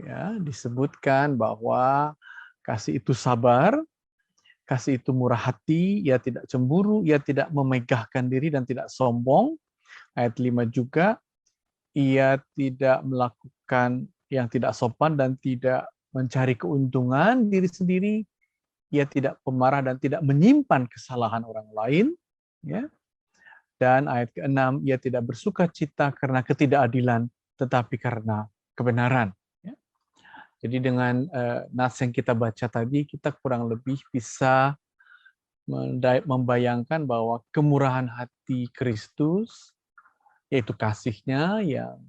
ya disebutkan bahwa kasih itu sabar, kasih itu murah hati, ia tidak cemburu, ia tidak memegahkan diri dan tidak sombong. Ayat 5 juga, ia tidak melakukan yang tidak sopan dan tidak mencari keuntungan diri sendiri, ia tidak pemarah dan tidak menyimpan kesalahan orang lain, ya. Dan ayat ke-6, ia tidak bersuka cita karena ketidakadilan, tetapi karena kebenaran. Ya. Jadi dengan nas yang kita baca tadi, kita kurang lebih bisa membayangkan bahwa kemurahan hati Kristus, yaitu kasihnya yang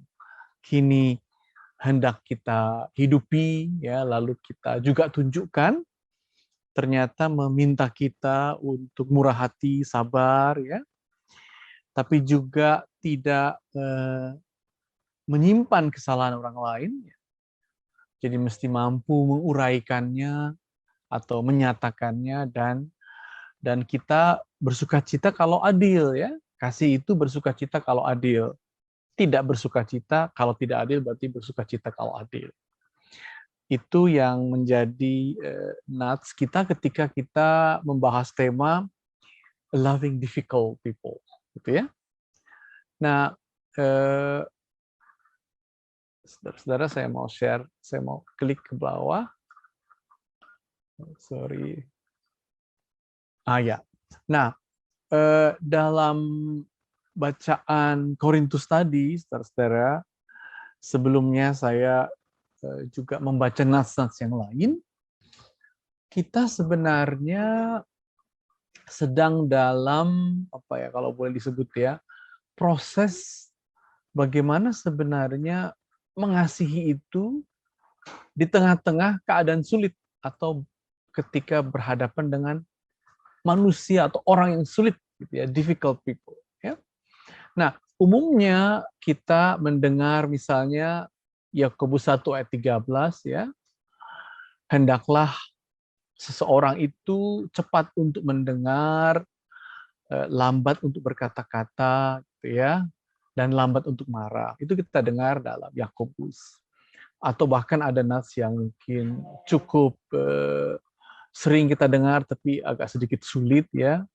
kini hendak kita hidupi, ya, lalu kita juga tunjukkan, ternyata meminta kita untuk murah hati, sabar, ya, tapi juga tidak menyimpan kesalahan orang lain. Jadi mesti mampu menguraikannya atau menyatakannya, dan kita bersukacita kalau adil, ya. Kasih itu bersukacita kalau adil. Tidak bersukacita kalau tidak adil, berarti bersukacita kalau adil. Itu yang menjadi nats kita ketika kita membahas tema loving difficult people, gitu ya. Nah, saudara-saudara, saya mau share, saya mau klik ke bawah. Sorry. Ya. Nah, dalam bacaan Korintus tadi, saudara-saudara, sebelumnya saya juga membaca nas-nas yang lain, kita sebenarnya sedang dalam, apa ya, kalau boleh disebut ya, proses bagaimana sebenarnya mengasihi itu di tengah-tengah keadaan sulit atau ketika berhadapan dengan manusia atau orang yang sulit, gitu ya, difficult people. Ya. Nah, umumnya kita mendengar misalnya Yakobus 1 ayat 13, ya, hendaklah seseorang itu cepat untuk mendengar, lambat untuk berkata-kata, gitu ya, dan lambat untuk marah. Itu kita dengar dalam Yakobus. Atau bahkan ada nas yang mungkin cukup sering kita dengar tapi agak sedikit sulit, ya,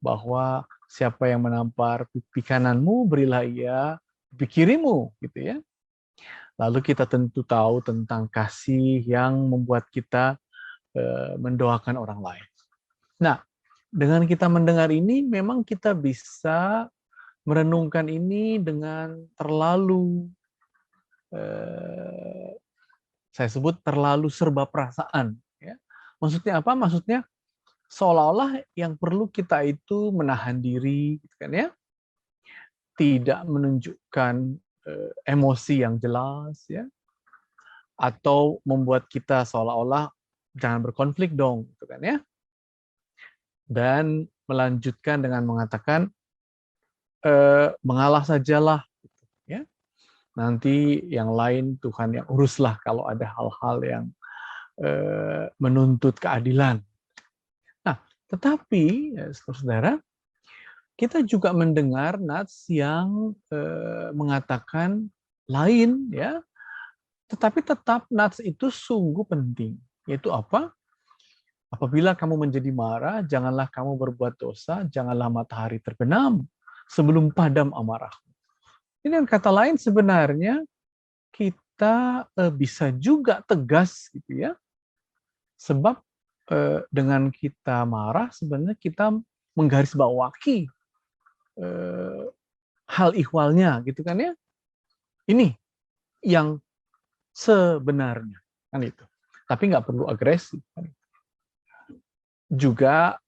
bahwa siapa yang menampar pipi kananmu, berilah ia pipi kirimu, gitu ya. Lalu kita tentu tahu tentang kasih yang membuat kita mendoakan orang lain. Nah, dengan kita mendengar ini, memang kita bisa merenungkan ini dengan terlalu, saya sebut terlalu serba perasaan. Ya. Maksudnya apa? Maksudnya seolah-olah yang perlu kita itu menahan diri, gitu kan, ya, tidak menunjukkan emosi yang jelas, ya, atau membuat kita seolah-olah jangan berkonflik dong, gitu kan, ya, dan melanjutkan dengan mengatakan mengalah sajalah, gitu, ya. Nanti yang lain Tuhan yang uruslah kalau ada hal-hal yang menuntut keadilan. Nah, tetapi ya, saudara, kita juga mendengar nats yang mengatakan lain, ya, tetapi tetap nats itu sungguh penting. Yaitu apa? Apabila kamu menjadi marah, janganlah kamu berbuat dosa, janganlah matahari terbenam sebelum padam amarah. Ini yang kata lain sebenarnya kita bisa juga tegas, gitu ya. Sebab dengan kita marah sebenarnya kita menggarisbawahi hal ihwalnya, gitu kan, ya. Ini yang sebenarnya, kan itu. Tapi nggak perlu agresif. Kan. Juga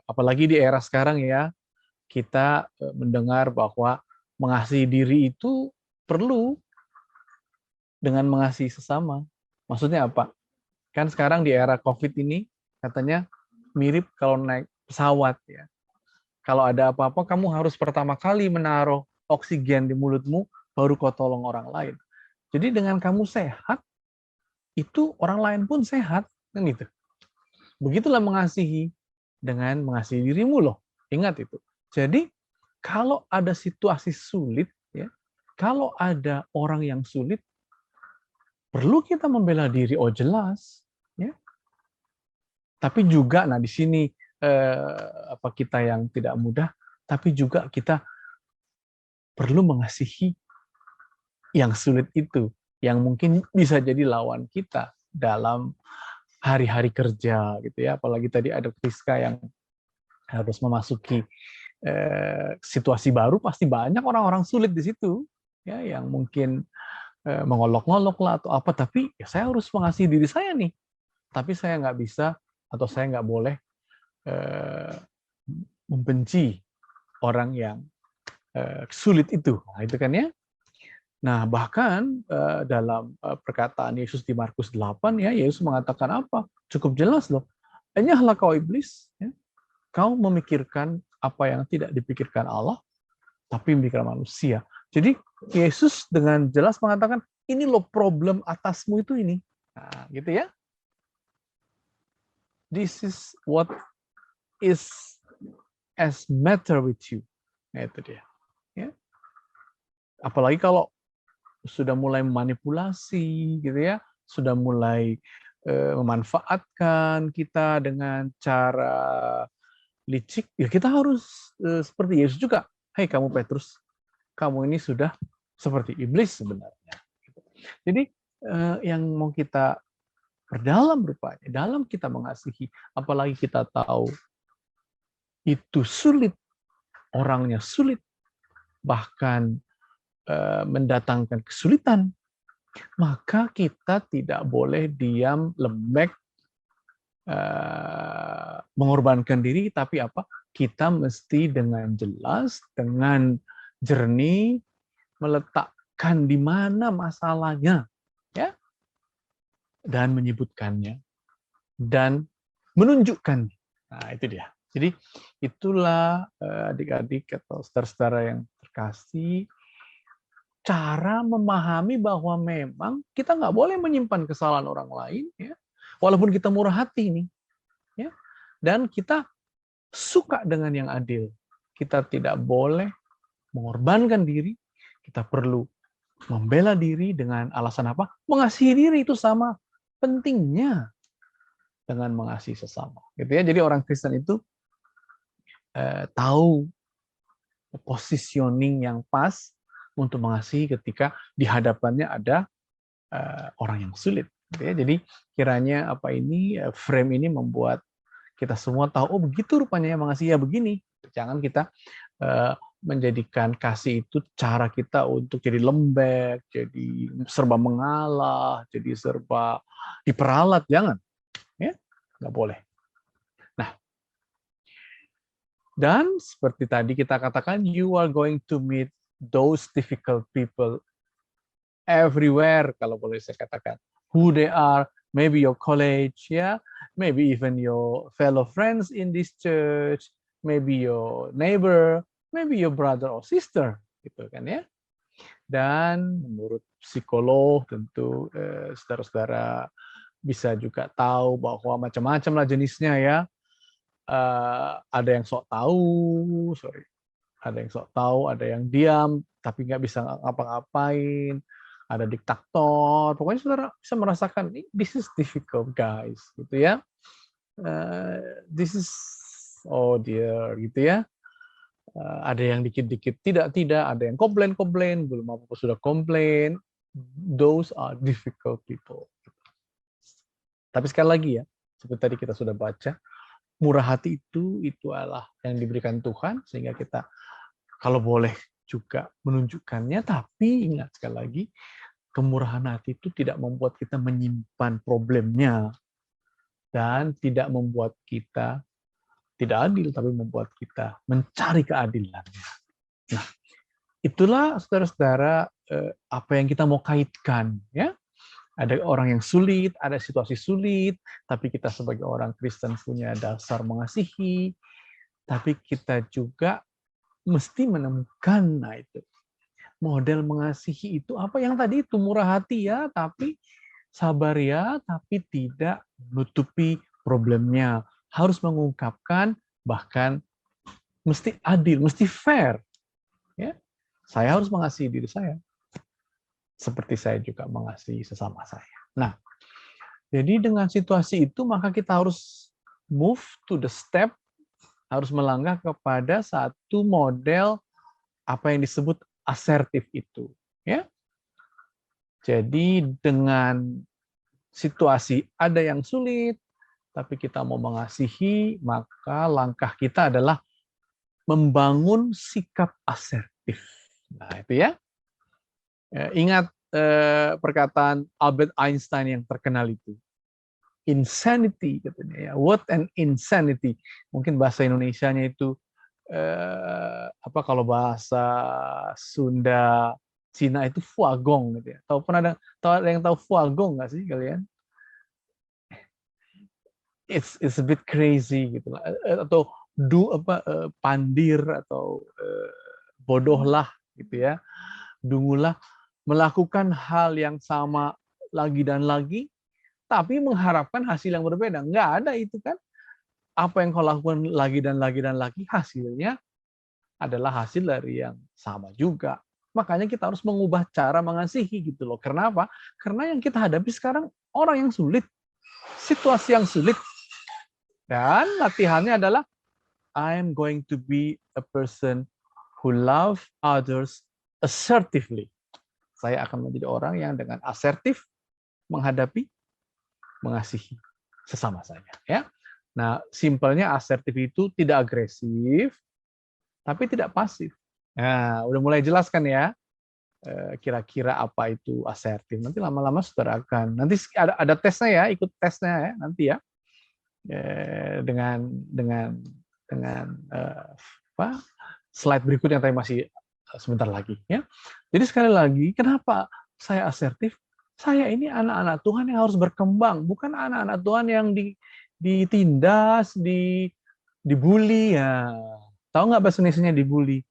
apalagi di era sekarang, ya, kita mendengar bahwa mengasihi diri itu perlu dengan mengasihi sesama. Maksudnya apa? Kan sekarang di era COVID ini katanya mirip kalau naik pesawat, ya. Kalau ada apa-apa, kamu harus pertama kali menaruh oksigen di mulutmu, baru kau tolong orang lain. Jadi dengan kamu sehat, itu orang lain pun sehat, kan gitu. Begitulah mengasihi, dengan mengasihi dirimu loh. Ingat itu. Jadi kalau ada situasi sulit, ya, kalau ada orang yang sulit, Perlu kita membela diri, oh jelas, ya. Tapi juga, nah di sini apa kita yang tidak mudah, tapi juga kita perlu mengasihi yang sulit itu, yang mungkin bisa jadi lawan kita dalam hari-hari kerja, gitu ya. Apalagi tadi ada Priska yang harus memasuki situasi baru, pasti banyak orang-orang sulit di situ, ya, yang mungkin mengolok-ngolok lah atau apa. Tapi ya saya harus mengasihi diri saya nih. Tapi saya nggak bisa atau saya nggak boleh membenci orang yang sulit itu. Nah, itu kan ya. Nah, bahkan dalam perkataan Yesus di Markus 8 ya, Yesus mengatakan apa? Cukup jelas loh. Enyahlah kau iblis, ya. Kau memikirkan apa yang tidak dipikirkan Allah, tapi memikirkan manusia. Jadi Yesus dengan jelas mengatakan, ini loh problem atasmu itu ini. Nah, gitu ya. This is what is as matter with you. Nah, itu dia. Ya. Apalagi kalau sudah mulai memanipulasi, gitu ya, sudah mulai memanfaatkan kita dengan cara licik, ya kita harus seperti Yesus juga. Hei kamu Petrus, kamu ini sudah seperti iblis sebenarnya. Jadi yang mau kita perdalam rupanya, dalam kita mengasihi, apalagi kita tahu itu sulit, orangnya sulit, bahkan mendatangkan kesulitan, maka kita tidak boleh diam, lembek, mengorbankan diri, tapi apa? Kita mesti dengan jelas, dengan jernih, meletakkan di mana masalahnya, ya, dan menyebutkannya, dan menunjukkan. Nah, itu dia. Jadi itulah adik-adik atau saudara-saudara yang terkasih, cara memahami bahwa memang kita nggak boleh menyimpan kesalahan orang lain, ya, walaupun kita murah hati nih, ya, dan kita suka dengan yang adil. Kita tidak boleh mengorbankan diri. Kita perlu membela diri dengan alasan apa? Mengasihi diri itu sama pentingnya dengan mengasihi sesama. Gitu ya. Jadi orang Kristen itu tahu positioning yang pas untuk mengasihi ketika di hadapannya ada orang yang sulit. Gitu ya. Jadi kiranya apa ini frame ini membuat kita semua tahu, oh begitu rupanya yang mengasihi, ya begini. Jangan kita menjadikan kasih itu cara kita untuk jadi lembek, jadi serba mengalah, jadi serba diperalat, jangan. Ya, nggak boleh. Nah, dan seperti tadi kita katakan, you are going to meet those difficult people everywhere, kalau boleh saya katakan. Who they are, maybe your college, ya, maybe even your fellow friends in this church, maybe your neighbor, maybe your brother or sister, gitu kan ya. Dan menurut psikolog tentu saudara-saudara bisa juga tahu bahwa macam-macam lah jenisnya ya. Ada yang sok tahu, ada yang sok tahu, ada yang diam tapi nggak bisa ngapa-ngapain, ada diktator. Pokoknya saudara bisa merasakan this is difficult guys, gitu ya. This is oh dear, gitu ya. Ada yang dikit-dikit tidak, ada yang komplain, belum apa-apa sudah komplain. Those are difficult people. Tapi sekali lagi ya, seperti tadi kita sudah baca, murah hati itu adalah yang diberikan Tuhan, sehingga kita kalau boleh juga menunjukkannya, tapi ingat sekali lagi, kemurahan hati itu tidak membuat kita menyimpan problemnya, dan tidak membuat kita tidak adil, tapi membuat kita mencari keadilannya. Nah, itulah saudara-saudara apa yang kita mau kaitkan, ya. Ada orang yang sulit, ada situasi sulit, tapi kita sebagai orang Kristen punya dasar mengasihi, tapi kita juga mesti menemukan, nah itu, model mengasihi itu apa yang tadi itu, murah hati ya, tapi sabar ya, tapi tidak menutupi problemnya. Harus mengungkapkan, bahkan mesti adil, mesti fair. Ya, saya harus mengasihi diri saya. seperti saya juga mengasihi sesama saya. Nah, jadi dengan situasi itu maka kita harus move to the step, harus melangkah kepada satu model apa yang disebut asertif itu, ya. Jadi dengan situasi ada yang sulit, tapi kita mau mengasihi, maka langkah kita adalah membangun sikap asertif. Nah, itu ya. Ingat perkataan Albert Einstein yang terkenal itu. Insanity katanya ya. What an insanity. Mungkin bahasa Indonesianya itu apa kalau bahasa Sunda Cina itu fuagong gitu ya. Tahu ada yang tahu fuagong nggak sih kalian? It's a bit crazy gitu lah. Atau pandir atau bodohlah gitu ya. Dungulah melakukan hal yang sama lagi dan lagi, tapi mengharapkan hasil yang berbeda. Nggak ada itu kan. Apa yang kau lakukan lagi dan lagi dan lagi, hasilnya adalah hasil dari yang sama juga. Makanya kita harus mengubah cara mengasihi gitu loh. Kenapa? Karena yang kita hadapi sekarang orang yang sulit, situasi yang sulit. Dan latihannya adalah I'm going to be a person who love others assertively. Saya akan menjadi orang yang dengan asertif menghadapi, mengasihi sesama saya. Ya. Nah, simpelnya asertif itu tidak agresif, tapi tidak pasif. Nah, udah mulai jelaskan ya, kira-kira apa itu asertif. Nanti lama-lama saudara akan, nanti ada tesnya ya, ikut tesnya ya, nanti ya, dengan apa, slide berikutnya yang masih sebentar lagi ya. Jadi sekali lagi, kenapa saya asertif? Saya ini anak-anak Tuhan yang harus berkembang, bukan anak-anak Tuhan yang ditindas, dibully ya. Tahu nggak bahasa Indonesianya dibully?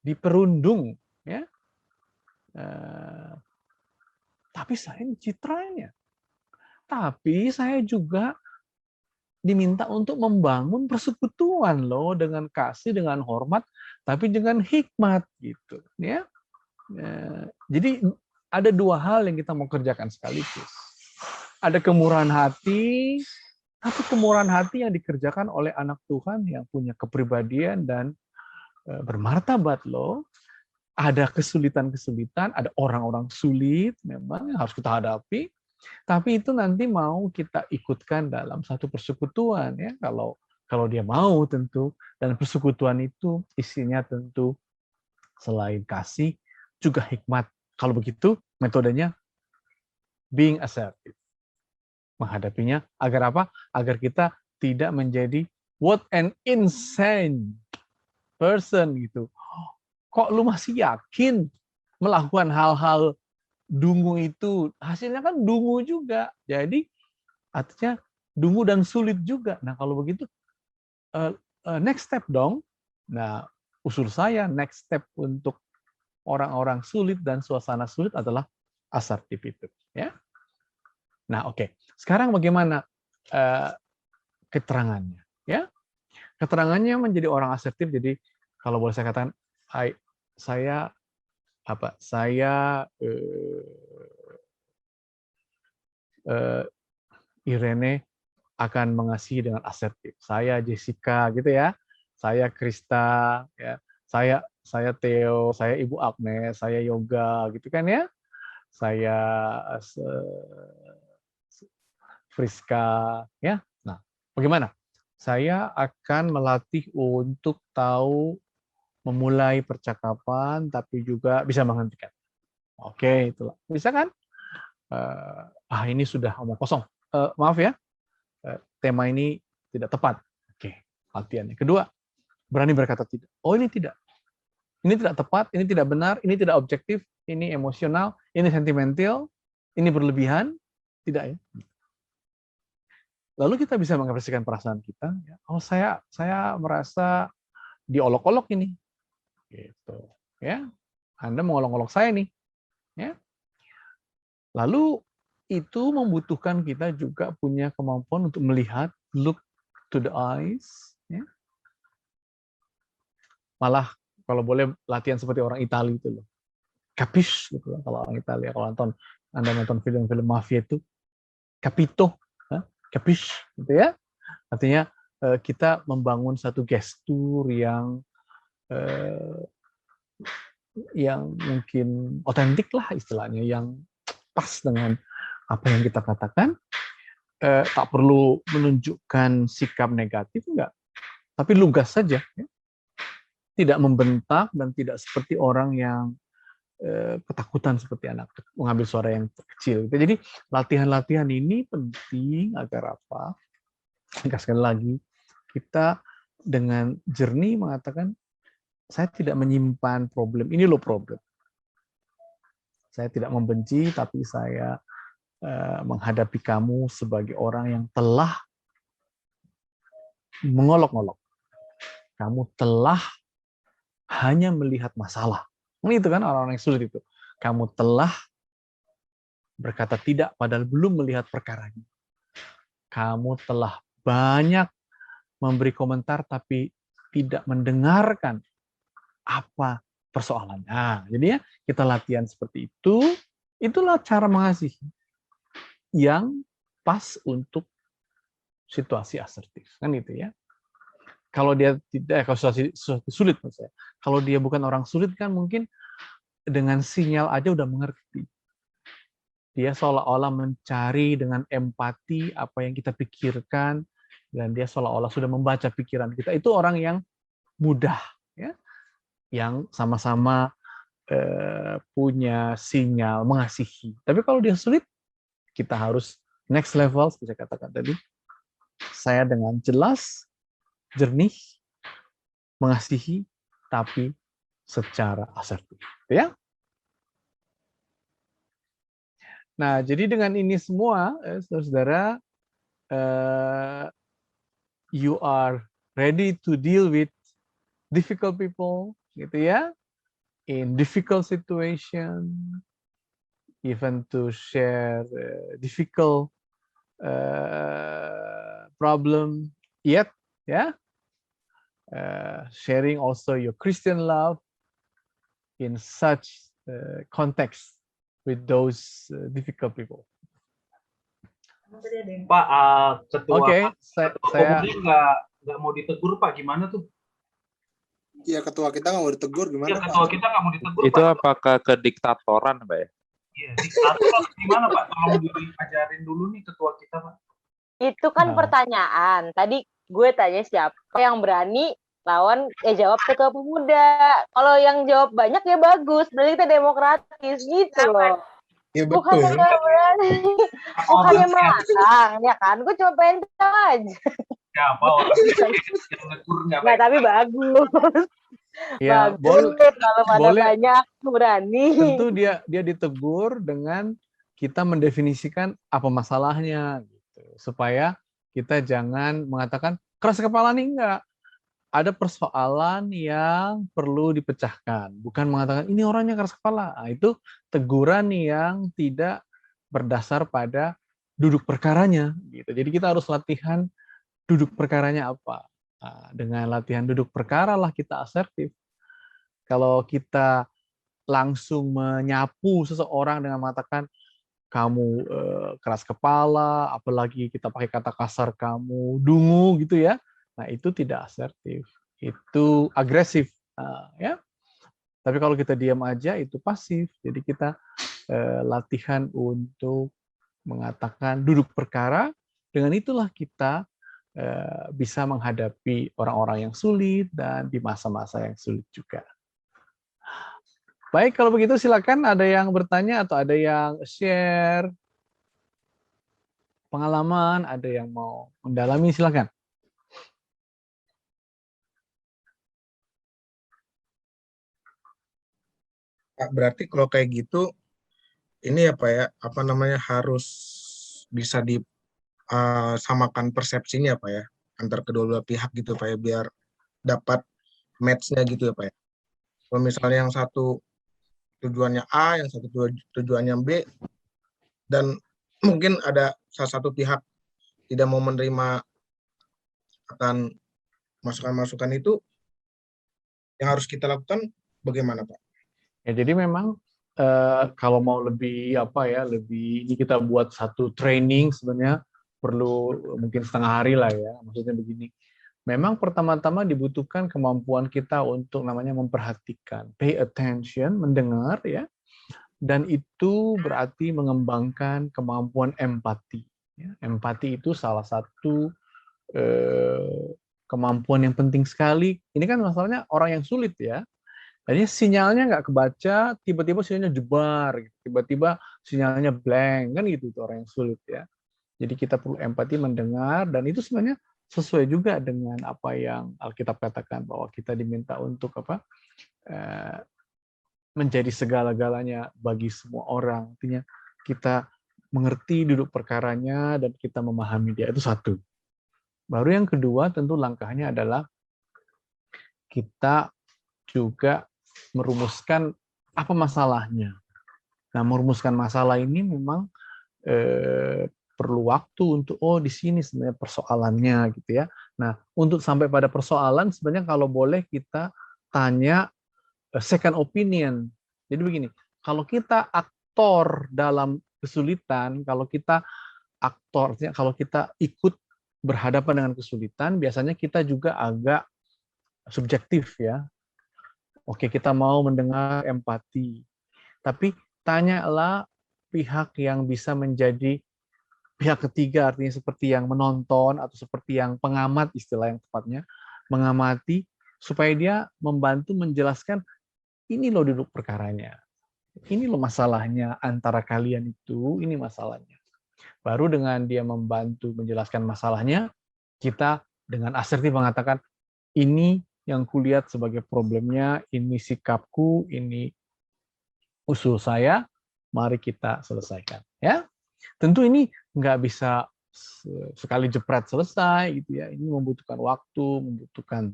Diperundung ya. Tapi saya citranya. Tapi saya juga diminta untuk membangun persekutuan loh, dengan kasih, dengan hormat, tapi dengan hikmat gitu ya. Jadi ada dua hal yang kita mau kerjakan sekaligus. Ada kemurahan hati, tapi kemurahan hati yang dikerjakan oleh anak Tuhan yang punya kepribadian dan bermartabat loh. Ada kesulitan-kesulitan, ada orang-orang sulit memang yang harus kita hadapi. Tapi itu nanti mau kita ikutkan dalam satu persekutuan ya, kalau dia mau tentu. Dan persekutuan itu isinya tentu selain kasih juga hikmat. Kalau begitu metodenya being assertive. Menghadapinya agar apa? Agar kita tidak menjadi what an insane person gitu. Kok lu masih yakin melakukan hal-hal dungu itu, hasilnya kan dungu juga. Jadi artinya dungu dan sulit juga. Nah kalau begitu next step dong. Nah usul saya next step untuk orang-orang sulit dan suasana sulit adalah asertif itu. Ya. Nah oke. Sekarang bagaimana keterangannya? Ya, keterangannya menjadi orang asertif. Jadi kalau boleh saya katakan, saya Irene akan mengasihi dengan asertif. Saya Jessica gitu ya. Saya Krista ya. Saya Theo, saya Ibu Agnes, saya Yoga gitu kan ya. Saya Friska ya. Nah, bagaimana? Saya akan melatih untuk tahu memulai percakapan tapi juga bisa menghentikan. Oke, itulah. Bisa kan? Ini sudah omong kosong. Maaf ya, tema ini tidak tepat. Oke, latihannya. Kedua, berani berkata tidak. Oh, ini tidak. Ini tidak tepat, ini tidak benar, ini tidak objektif, ini emosional, ini sentimental, ini berlebihan. Tidak ya. Lalu kita bisa mengekspresikan perasaan kita. Oh, saya merasa diolok-olok ini. Gitu. Ya. Anda mengolok-olok saya nih. Ya. Lalu itu membutuhkan kita juga punya kemampuan untuk melihat, look to the eyes. Ya. Malah kalau boleh latihan seperti orang Italia itu loh. Capiche gitu kalau orang Italia. Kalau Anda nonton film-film mafia itu capito, capiche gitu ya. Artinya kita membangun satu gestur yang mungkin otentik lah istilahnya, yang pas dengan apa yang kita katakan. Tak perlu menunjukkan sikap negatif, enggak, tapi lugas saja, ya. Tidak membentak dan tidak seperti orang yang ketakutan seperti anak mengambil suara yang kecil. Jadi latihan-latihan ini penting agar apa? Sekali lagi, kita dengan jernih mengatakan, saya tidak menyimpan problem, ini loh problem. Saya tidak membenci, tapi saya menghadapi kamu sebagai orang yang telah mengolok-olok. Kamu telah hanya melihat masalah. Itu kan orang-orang yang sulit itu. Kamu telah berkata tidak padahal belum melihat perkaranya. Kamu telah banyak memberi komentar tapi tidak mendengarkan apa persoalannya. Nah, jadi ya kita latihan seperti itu. Itulah cara mengasihi yang pas untuk situasi asertif, kan gitu ya. Kalau dia tidak, kalau situasi sulit maksudnya. Kalau dia bukan orang sulit kan mungkin dengan sinyal aja udah mengerti. Dia seolah-olah mencari dengan empati apa yang kita pikirkan, dan dia seolah-olah sudah membaca pikiran kita. Itu orang yang mudah, ya, yang sama-sama punya sinyal mengasihi. Tapi kalau dia sulit, kita harus next level, seperti saya katakan tadi. Saya dengan jelas, jernih, mengasihi, tapi secara asertif. Ya. Nah, jadi dengan ini semua, saudara-saudara, you are ready to deal with difficult people, gitu ya, in difficult situation, even to share difficult problem, yet, ya, sharing also your Christian love in such context with those difficult people. Pak, ketua saya nggak mau ditegur, Pak, gimana tuh? Iya, ketua kita nggak mau ditegur gimana? Iya, ketua kita nggak mau ditegur. Itu Pak. apakah kediktatoran, Pak ya? Iya, diktator gimana, Pak? Tolong diajarin dulu nih ketua kita, Pak. Itu kan pertanyaan. Tadi gue tanya siapa yang berani lawan, jawab ketua pemuda. Kalau yang jawab banyak ya bagus, berarti kita demokratis gitu loh. Ya betul. Bukannya nggak berani, bukannya melarang, ya kan? Gue cuma pengen tahu aja. Siapa orang yang negur nggak Nah, tapi bagus. Ya, bagus kalau ada banyak berani. Tentu dia ditegur dengan kita mendefinisikan apa masalahnya, gitu, supaya kita jangan mengatakan keras kepala nih, enggak. Ada persoalan yang perlu dipecahkan, bukan mengatakan ini orangnya keras kepala. Nah, itu teguran yang tidak berdasar pada duduk perkaranya, gitu. Jadi kita harus latihan duduk perkaranya apa. Nah, dengan latihan duduk perkara lah kita asertif. Kalau kita langsung menyapu seseorang dengan mengatakan kamu keras kepala, apalagi kita pakai kata kasar kamu dungu gitu ya. Nah, itu tidak asertif, itu agresif, ya. Tapi kalau kita diam aja itu pasif. Jadi kita latihan untuk mengatakan duduk perkara. Dengan itulah kita bisa menghadapi orang-orang yang sulit dan di masa-masa yang sulit juga. Baik, kalau begitu silakan ada yang bertanya atau ada yang share pengalaman, ada yang mau mendalami, silakan. Pak, berarti kalau kayak gitu, ini ya Pak ya, apa namanya, harus bisa disamakan persepsinya Pak ya, antar kedua pihak gitu Pak ya, biar dapat match-nya gitu ya Pak ya. Kalau misalnya yang satu tujuannya A, yang satu tujuannya B, dan mungkin ada salah satu pihak tidak mau menerima akan masukan-masukan itu, yang harus kita lakukan bagaimana Pak? Ya, jadi memang kalau mau lebih lebih ini kita buat satu training sebenarnya perlu mungkin setengah hari lah ya. Maksudnya begini. Memang pertama-tama dibutuhkan kemampuan kita untuk namanya memperhatikan, pay attention, mendengar ya. Dan itu berarti mengembangkan kemampuan empati. Ya. Empati itu salah satu kemampuan yang penting sekali. Ini kan masalahnya orang yang sulit ya. Jadi sinyalnya nggak kebaca, tiba-tiba sinyalnya jebar, tiba-tiba sinyalnya blank, kan gitu itu orang yang sulit ya. Jadi kita perlu empati mendengar, dan itu sebenarnya sesuai juga dengan apa yang Alkitab katakan bahwa kita diminta untuk menjadi segala-galanya bagi semua orang. Artinya kita mengerti duduk perkaranya dan kita memahami dia. Itu satu. Baru yang kedua tentu langkahnya adalah kita juga merumuskan apa masalahnya. Nah, merumuskan masalah ini memang perlu waktu untuk di sini sebenarnya persoalannya gitu ya. Nah, untuk sampai pada persoalan sebenarnya kalau boleh kita tanya second opinion. Jadi begini, kalau kita aktor dalam kesulitan, kalau kita ikut berhadapan dengan kesulitan, biasanya kita juga agak subjektif ya. Oke, kita mau mendengar empati. Tapi tanyalah pihak yang bisa menjadi pihak ketiga, artinya seperti yang menonton atau seperti yang pengamat, istilah yang tepatnya, mengamati supaya dia membantu menjelaskan ini loh duduk perkaranya. Ini loh masalahnya antara kalian itu, ini masalahnya. Baru dengan dia membantu menjelaskan masalahnya, kita dengan asertif mengatakan, ini yang kulihat sebagai problemnya, ini sikapku, ini usul saya, mari kita selesaikan. Ya, tentu ini nggak bisa sekali jepret selesai, gitu ya. Ini membutuhkan waktu, membutuhkan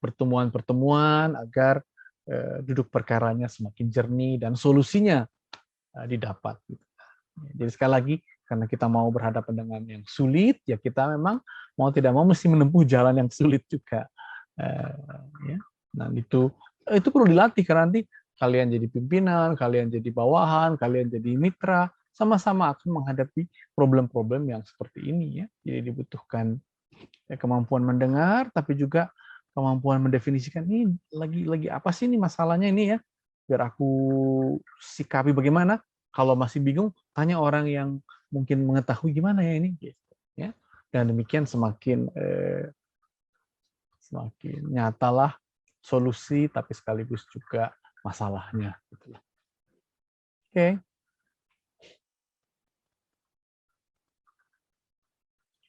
pertemuan-pertemuan agar duduk perkaranya semakin jernih dan solusinya didapat. Jadi sekali lagi, karena kita mau berhadapan dengan yang sulit, ya kita memang mau tidak mau mesti menempuh jalan yang sulit juga. Ya. Nah itu perlu dilatih, karena nanti kalian jadi pimpinan, kalian jadi bawahan, kalian jadi mitra, sama-sama akan menghadapi problem-problem yang seperti ini ya. Jadi dibutuhkan kemampuan mendengar, tapi juga kemampuan mendefinisikan ini lagi apa sih ini masalahnya ini ya, biar aku sikapi bagaimana. Kalau masih bingung, tanya orang yang mungkin mengetahui gimana ya ini, gitu, ya. Dan demikian semakin nyatalah solusi, tapi sekaligus juga masalahnya. Gitu. Oke.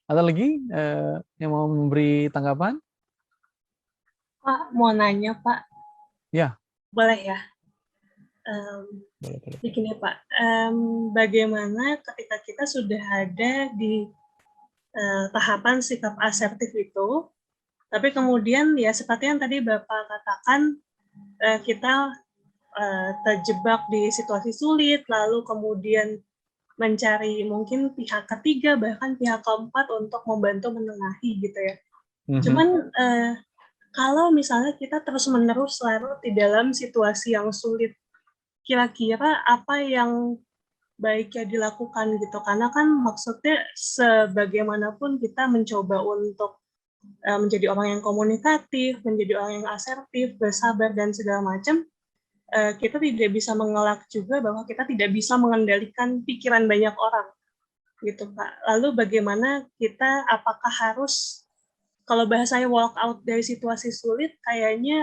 Ada lagi yang mau memberi tanggapan? Pak, mau nanya, Pak. Ya. Boleh ya? Boleh. Begini, Pak. Bagaimana ketika kita sudah ada di tahapan sikap asertif itu, tapi kemudian ya seperti yang tadi Bapak katakan, kita terjebak di situasi sulit, lalu kemudian mencari mungkin pihak ketiga, bahkan pihak keempat untuk membantu menengahi gitu ya. Cuman kalau misalnya kita terus-menerus larut di dalam situasi yang sulit, kira-kira apa yang baiknya dilakukan gitu? Karena kan maksudnya sebagaimanapun kita mencoba untuk menjadi orang yang komunikatif, menjadi orang yang asertif, bersabar, dan segala macam, kita tidak bisa mengelak juga bahwa kita tidak bisa mengendalikan pikiran banyak orang, gitu Pak. Lalu bagaimana kita, apakah harus, kalau bahasanya walk out dari situasi sulit, kayaknya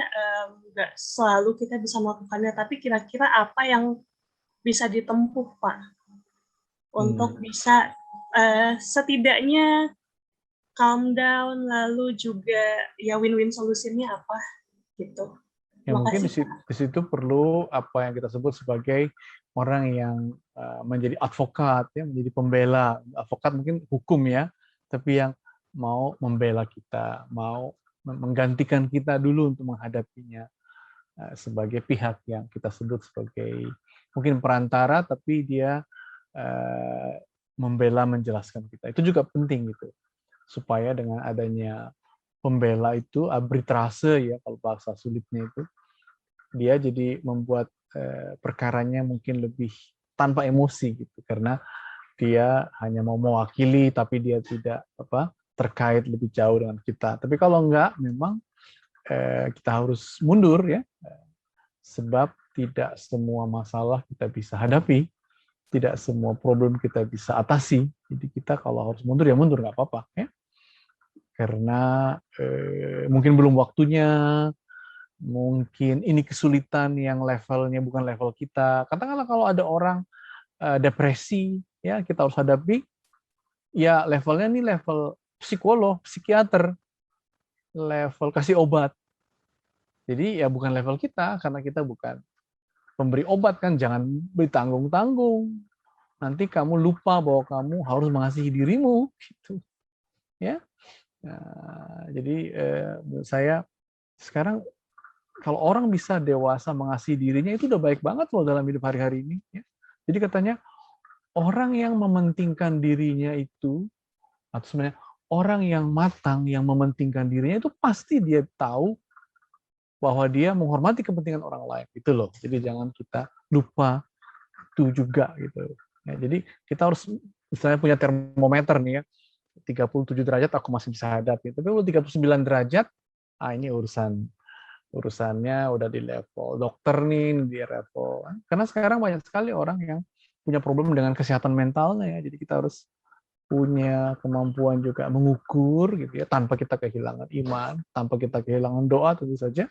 nggak selalu kita bisa melakukannya, tapi kira-kira apa yang bisa ditempuh Pak untuk bisa setidaknya calm down, lalu juga ya win-win solusinya apa gitu. Ya, mungkin di situ perlu apa yang kita sebut sebagai orang yang menjadi advokat, ya, menjadi pembela. Advokat mungkin hukum ya, tapi yang mau membela kita, mau menggantikan kita dulu untuk menghadapinya sebagai pihak yang kita sebut sebagai mungkin perantara, tapi dia membela, menjelaskan kita. Itu juga penting gitu, supaya dengan adanya pembela itu arbitrase ya, kalau bahasa sulitnya itu, dia jadi membuat perkaranya mungkin lebih tanpa emosi gitu, karena dia hanya mau mewakili tapi dia tidak terkait lebih jauh dengan kita. Tapi kalau enggak, memang kita harus mundur ya, sebab tidak semua masalah kita bisa hadapi, tidak semua problem kita bisa atasi. Jadi kita kalau harus mundur ya mundur, nggak apa-apa ya, karena mungkin belum waktunya, mungkin ini kesulitan yang levelnya bukan level kita. Katakanlah kalau ada orang depresi, ya kita harus hadapi, ya levelnya ini level psikolog, psikiater, level kasih obat. Jadi ya bukan level kita, karena kita bukan pemberi obat kan, jangan ditanggung-tanggung. Nanti kamu lupa bahwa kamu harus mengasihi dirimu, gitu. Ya. Nah, jadi menurut saya sekarang kalau orang bisa dewasa mengasihi dirinya, itu udah baik banget loh dalam hidup hari-hari ini. Ya. Jadi katanya orang yang mementingkan dirinya itu, atau sebenarnya orang yang matang, yang mementingkan dirinya itu pasti dia tahu bahwa dia menghormati kepentingan orang lain. Gitu loh. Jadi jangan kita lupa itu juga gitu. Ya, jadi kita harus misalnya punya termometer nih ya, 37 derajat aku masih bisa hadapi. Tapi kalau 39 derajat, ini urusannya udah di level dokter nih, di level. Karena sekarang banyak sekali orang yang punya problem dengan kesehatan mentalnya ya. Jadi kita harus punya kemampuan juga mengukur gitu ya, tanpa kita kehilangan iman, tanpa kita kehilangan doa tentu saja.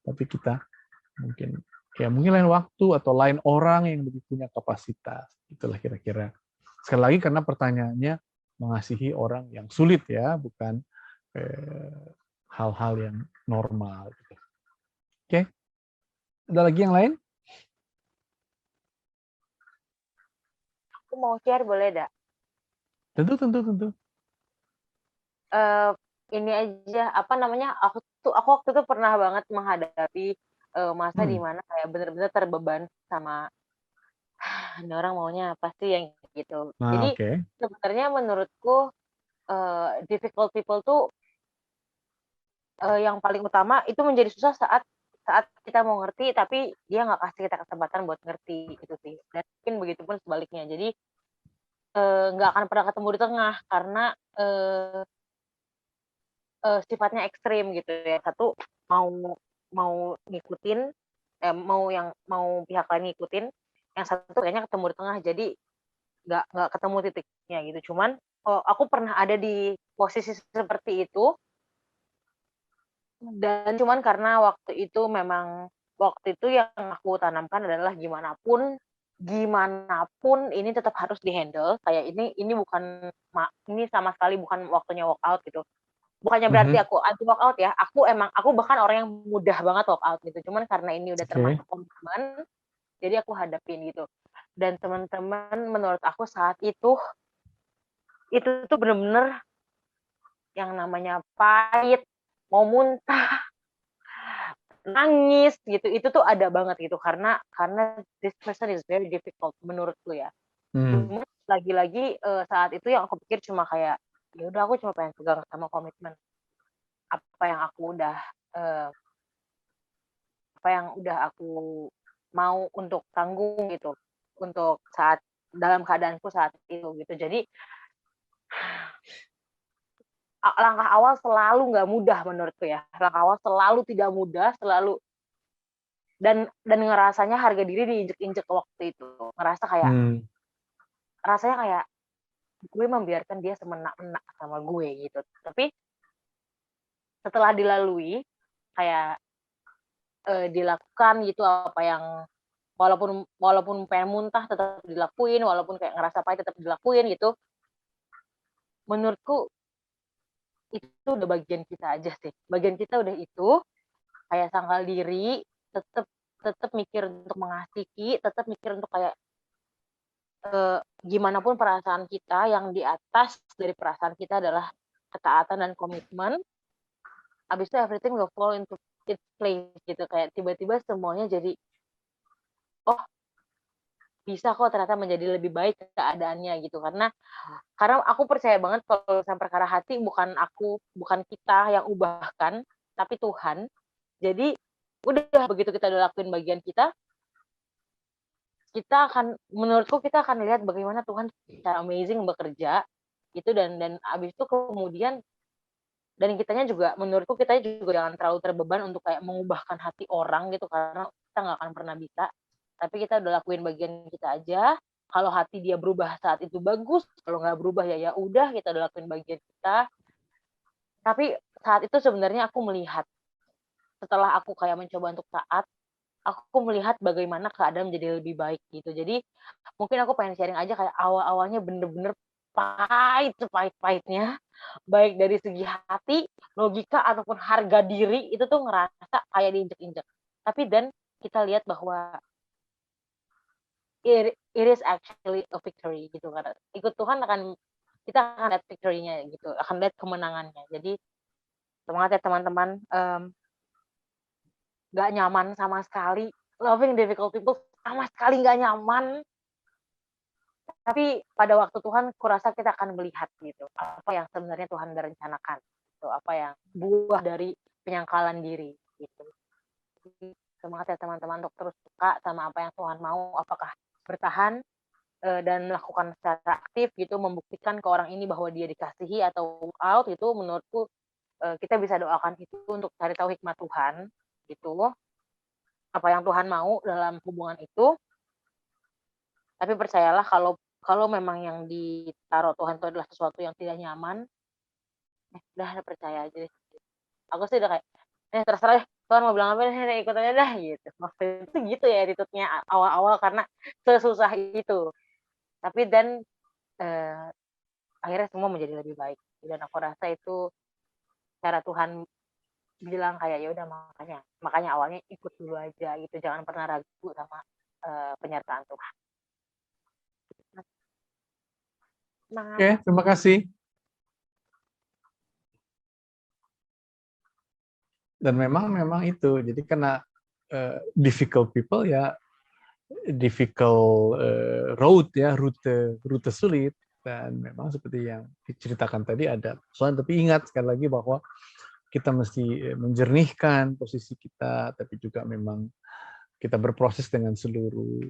Tapi kita mungkin lain waktu atau lain orang yang lebih punya kapasitas. Itulah kira-kira. Sekali lagi karena pertanyaannya mengasihi orang yang sulit ya, bukan hal-hal yang normal. Oke, ada lagi yang lain? Aku mau share boleh dak? Tentu. Ini aja apa namanya? Aku waktu itu pernah banget menghadapi masa di mana kayak bener-bener terbeban sama ini orang maunya apa sih yang gitu. Nah, Jadi sebenarnya menurutku difficult people tuh yang paling utama itu menjadi susah saat kita mau ngerti tapi dia nggak kasih kita kesempatan buat ngerti gitu sih. Dan mungkin begitu pun sebaliknya. Jadi nggak akan pernah ketemu di tengah karena sifatnya ekstrim gitu ya. Satu mau ngikutin, mau pihak lain ngikutin, yang satu kayaknya ketemu di tengah. Jadi nggak ketemu titiknya gitu. Cuman aku pernah ada di posisi seperti itu. Dan cuman karena waktu itu yang aku tanamkan adalah gimana pun ini tetap harus dihandle. Kayak ini bukan ini sama sekali bukan waktunya walk out gitu. Bukannya berarti aku anti walk out ya. Aku bahkan orang yang mudah banget walk out gitu. Cuman karena ini udah termasuk komitmen, jadi aku hadapin gitu. Dan teman-teman menurut aku saat itu tuh bener-bener yang namanya pahit, mau muntah, nangis gitu, itu tuh ada banget gitu karena this person is very difficult menurutku ya. Cuma lagi-lagi saat itu yang aku pikir cuma kayak ya udah aku cuma pengen pegang sama komitmen apa yang udah aku mau untuk tanggung gitu untuk saat dalam keadaanku saat itu gitu. Jadi langkah awal selalu nggak mudah menurutku ya. Langkah awal selalu tidak mudah, dan ngerasanya harga diri diinjek-injek waktu itu. Rasanya kayak gue membiarkan dia semena-mena sama gue gitu. Tapi setelah dilalui kayak dilakukan gitu apa yang walaupun pengen muntah tetap dilakuin, walaupun kayak ngerasa pahit tetap dilakuin gitu. Menurutku itu udah bagian kita aja sih. Bagian kita udah itu, kayak sangkal diri, tetap mikir untuk mengasihi, tetap mikir untuk kayak gimana pun perasaan kita, yang di atas dari perasaan kita adalah ketaatan dan komitmen. Abis itu everything will fall into its place gitu, kayak tiba-tiba semuanya jadi bisa kok ternyata menjadi lebih baik keadaannya gitu. Karena aku percaya banget kalau sampai perkara hati bukan kita yang ubahkan tapi Tuhan. Jadi Udah begitu kita udah lakuin bagian kita menurutku kita akan lihat bagaimana Tuhan secara amazing bekerja itu, dan abis itu kemudian dan menurutku kita juga jangan terlalu terbeban untuk kayak mengubahkan hati orang gitu, karena kita nggak akan pernah bisa. Tapi kita udah lakuin bagian kita aja. Kalau hati dia berubah saat itu bagus, kalau nggak berubah ya udah, kita udah lakuin bagian kita. Tapi saat itu sebenarnya aku melihat, setelah aku kayak mencoba untuk taat, aku melihat bagaimana keadaan menjadi lebih baik gitu. Jadi mungkin aku pengen sharing aja kayak awal-awalnya bener-bener pahit-pahitnya, baik dari segi hati, logika, ataupun harga diri, itu tuh ngerasa kayak diinjek-injek. Tapi dan kita lihat bahwa it is actually a victory gitu, karena ikut Tuhan kita akan lihat victory-nya gitu, akan lihat kemenangannya. Jadi semangat ya teman-teman, nggak nyaman sama sekali, loving difficult people sama sekali nggak nyaman. Tapi pada waktu Tuhan, kurasa kita akan melihat gitu, apa yang sebenarnya Tuhan berencanakan, gitu, apa yang buah dari penyangkalan diri gitu. Jadi, semangat ya teman-teman untuk terus suka sama apa yang Tuhan mau, apakah bertahan dan melakukan secara aktif gitu, membuktikan ke orang ini bahwa dia dikasihi atau out gitu. Menurutku kita bisa doakan itu untuk cari tahu hikmat Tuhan gitu, apa yang Tuhan mau dalam hubungan itu. Tapi percayalah kalau memang yang ditaruh Tuhan itu adalah sesuatu yang tidak nyaman, udah percaya aja deh. Aku sih udah kayak, terserah deh, Tuhan mau bilang apa deh, ikut aja dah gitu. Waktu itu gitu ya attitude-nya awal-awal, karena sesusah itu. Tapi dan akhirnya semua menjadi lebih baik. Dan aku rasa itu cara Tuhan bilang kayak ya udah, makanya awalnya ikut dulu aja gitu, jangan pernah ragu sama penyertaan Tuhan. Oke, terima kasih. Dan memang itu. Jadi karena difficult people ya difficult road ya, rute sulit, dan memang seperti yang diceritakan tadi ada soal. Tapi ingat sekali lagi bahwa kita mesti menjernihkan posisi kita, tapi juga memang kita berproses dengan seluruh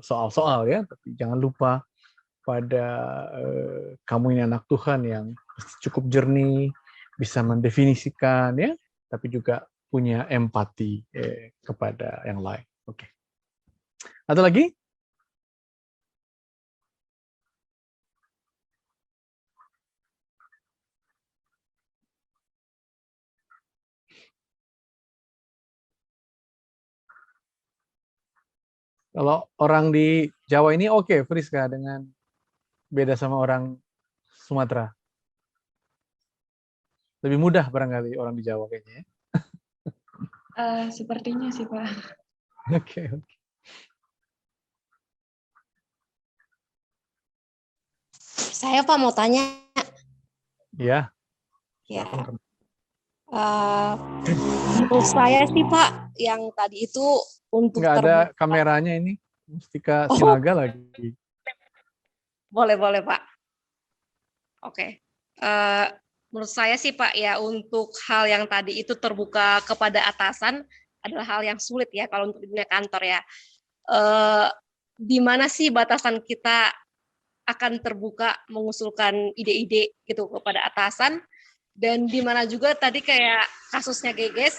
soal-soal ya. Tapi jangan lupa pada kamu ini anak Tuhan yang cukup jernih, bisa mendefinisikan ya, tapi juga punya empati kepada yang lain. Oke. Ada lagi? Kalau orang di Jawa ini oke, Friska, dengan beda sama orang Sumatera. Lebih mudah barangkali orang di Jawa kayaknya ya. Sepertinya sih, Pak. Oke. Saya, Pak, mau tanya. Ya. Ya. Menurut saya sih, Pak, yang tadi itu untuk nggak ada kameranya ini. Mustika Sinaga lagi. Boleh, Pak. Oke. Menurut saya sih, Pak, ya untuk hal yang tadi itu terbuka kepada atasan adalah hal yang sulit ya kalau untuk di dunia kantor ya. Di mana sih batasan kita akan terbuka mengusulkan ide-ide gitu kepada atasan, dan di mana juga tadi kayak kasusnya Geges,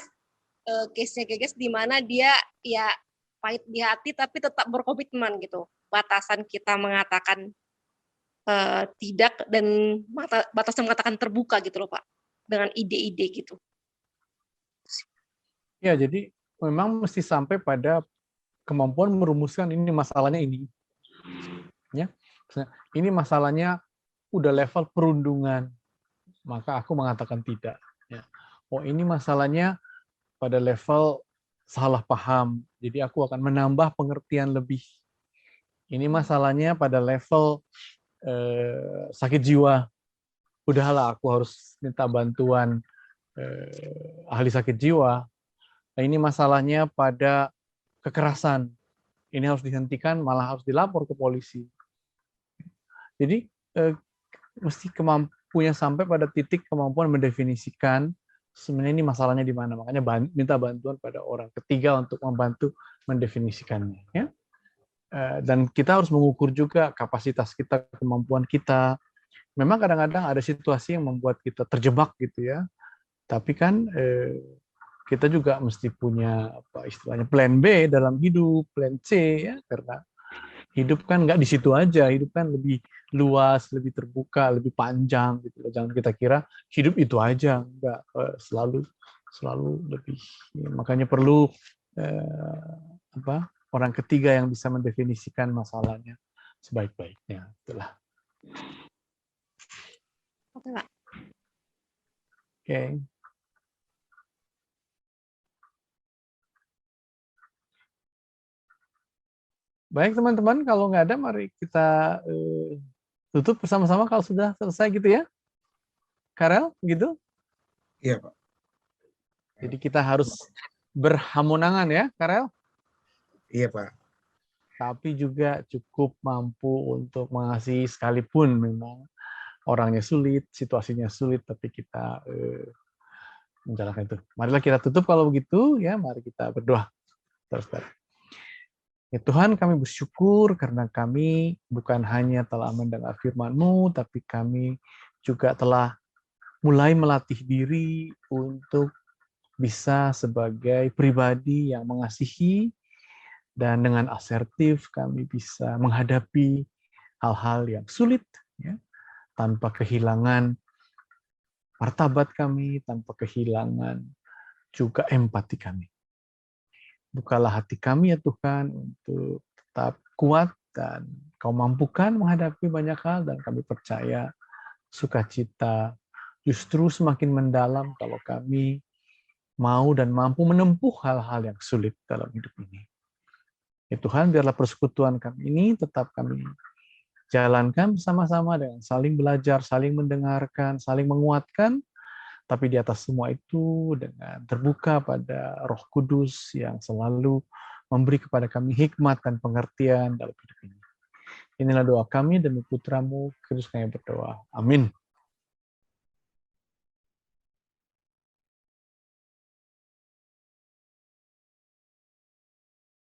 case-nya Geges di mana dia ya pahit di hati tapi tetap berkomitmen gitu. Batasan kita mengatakan tidak, dan batasan mengatakan terbuka gitu loh Pak, dengan ide-ide gitu. Ya, jadi memang mesti sampai pada kemampuan merumuskan ini masalahnya ini. Ya. Ini masalahnya udah level perundungan, maka aku mengatakan tidak. Ya. Oh, ini masalahnya pada level salah paham, jadi aku akan menambah pengertian lebih. Ini masalahnya pada level sakit jiwa, udahlah aku harus minta bantuan ahli sakit jiwa. Nah, ini masalahnya pada kekerasan, ini harus dihentikan, malah harus dilapor ke polisi. Jadi mesti kemampuannya sampai pada titik kemampuan mendefinisikan sebenarnya ini masalahnya di mana. Makanya minta bantuan pada orang ketiga untuk membantu mendefinisikannya. Ya. Dan kita harus mengukur juga kapasitas kita, kemampuan kita. Memang kadang-kadang ada situasi yang membuat kita terjebak gitu ya. Tapi kan kita juga mesti punya apa istilahnya plan B dalam hidup, plan C ya, karena hidup kan nggak di situ aja, hidup kan lebih luas, lebih terbuka, lebih panjang gitu. Jangan kita kira hidup itu aja, nggak selalu lebih. Makanya perlu orang ketiga yang bisa mendefinisikan masalahnya sebaik-baiknya. Itulah. Oke, Pak. Oke. Baik teman-teman, kalau nggak ada, mari kita tutup bersama-sama kalau sudah selesai gitu ya. Karel, gitu? Iya, Pak. Jadi kita harus berhamonangan ya, Karel? Iya, Pak. Tapi juga cukup mampu untuk mengasihi sekalipun memang orangnya sulit, situasinya sulit, tapi kita menjalankan itu. Marilah kita tutup kalau begitu, ya. Mari kita berdoa. Terus. Ya Tuhan, kami bersyukur karena kami bukan hanya telah mendengar firman-Mu, tapi kami juga telah mulai melatih diri untuk bisa sebagai pribadi yang mengasihi, dan dengan asertif kami bisa menghadapi hal-hal yang sulit, ya, tanpa kehilangan martabat kami, tanpa kehilangan juga empati kami. Bukalah hati kami ya Tuhan untuk tetap kuat, dan Kau mampukan menghadapi banyak hal, dan kami percaya sukacita justru semakin mendalam kalau kami mau dan mampu menempuh hal-hal yang sulit dalam hidup ini. Ya Tuhan, biarlah persekutuan kami ini tetap kami jalankan bersama-sama dengan saling belajar, saling mendengarkan, saling menguatkan, tapi di atas semua itu dengan terbuka pada Roh Kudus yang selalu memberi kepada kami hikmat dan pengertian dalam hidup ini. Inilah doa kami demi putra-Mu, Kristus kami berdoa. Amin.